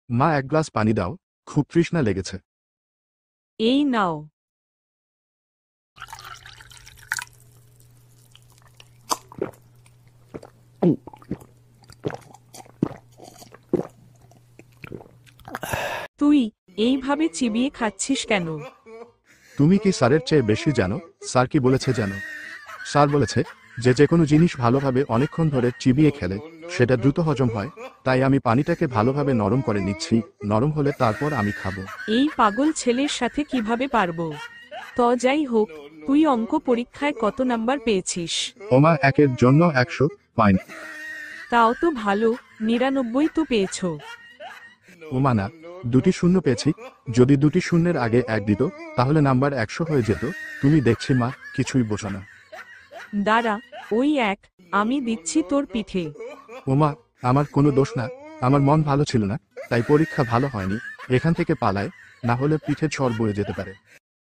মা, এক গ্লাস পানি দাও, খুব তৃষ্ণা লেগেছে। এই নাও। তুই এইভাবে চিবিয়ে খাচ্ছিস কেন? তুমি কি স্যারের চেয়ে বেশি জানো? স্যার কি বলেছে জানো? স্যার বলেছে যে যে কোনো জিনিস ভালোভাবে অনেকক্ষণ ধরে চিবিয়ে খেলে সেটা দ্রুত হজম হয়। তাই আমি পানিটাকে ভালোভাবে নরম করে নিচ্ছি, নরম হলে তারপর আমি খাবো। এই পাগল ছেলের সাথে কিভাবে পারবো? তো যাই হোক, তুই অঙ্ক পরীক্ষায় কত নাম্বার পেয়েছিস? ওমা, একের জন্য 100 পাইনি। তাও তো ভালো, 99 তো পেয়েছো। ওমা না, দুটি শূন্য পেয়েছি। যদি দুটি শূন্যের আগে এক দিত তাহলে নাম্বার 100 হয়ে যেত। তুমি দেখছি মা, কিছুই বোঝো না। দাঁড়া, ওই এক, আমি দিচ্ছি তোর পিঠে। ওমা, আমার কোনো দোষ না। আমার মন ভালো ছিল না, তাই পরীক্ষা ভালো হয়নি। এখান থেকে পালায়, না হলে পিঠে ঝড় বয়ে যেতে পারে।